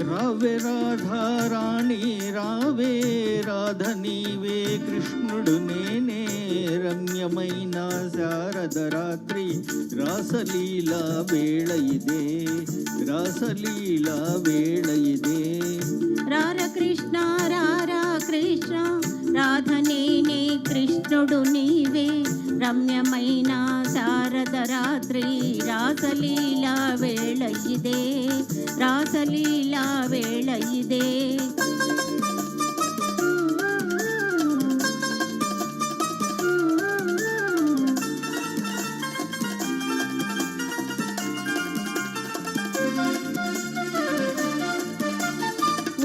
రావే రాధారాణి రావే రాధ నీవే కృష్ణుడు నేనే రమ్యమైన శారద రాత్రి రాసలీలా వేళ ఇదే రాసలీలా వేళ ఇదే రార కృష్ణ రారా కృష్ణ రాధ నేనే కృష్ణుడు నీవే రమ్యమైన శారద రాత్రి రాసలీలా వేళ ఇదే రాసలీలా వేళ ఇదే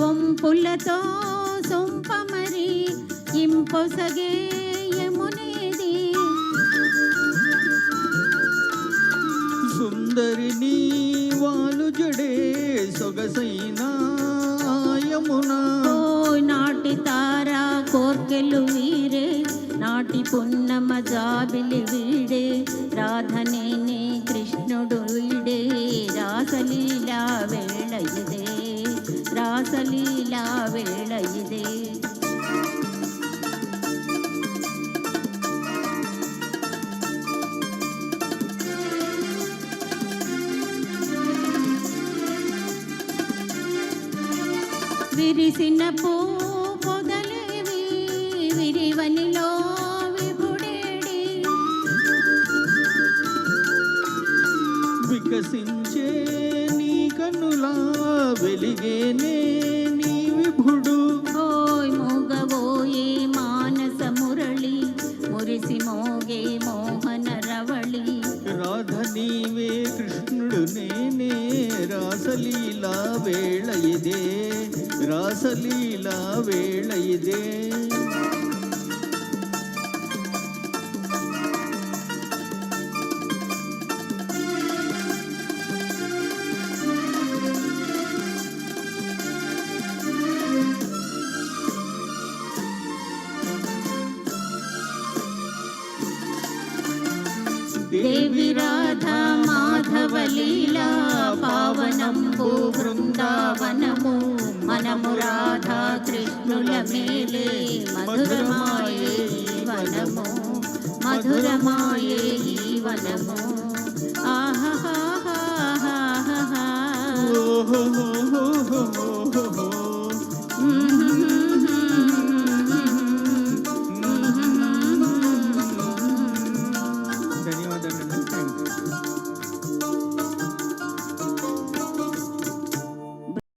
ఒంపులతో సొంపమరి ఇంపొసగే యమునేది సుందరిని వాలు జడే సొగసైన యమునా నాటి తారా కోర్కెలు వీరే నాటి పున్నమ జాబిలి వీడే రాధనేనే కృష్ణుడు వీడే రాసలీలా వేళ ఇదే రాసలీలా వేళ ఇదే విరిసిన పూ పొదలేవి విరివనిలో విపుడేడి వికసించే నీ కన్నులా వెలిగేనే నీ విభుడు ఓయ్ మోగవోయే మానస మురళి మురిసి మోగే మోహన రవళి రాధ నీవే కృష్ణుడు నేనే రాసలీలా వేళ ఇదే రాసలీలా వేళ ఇదే దేవి రాధా మాధవ లీలా పావనంబు బృందావనము మనము రాధా కృష్ణుల మేలే మధురమాయే ఈ వనము మధురమాయే ఈ వనము ఆహా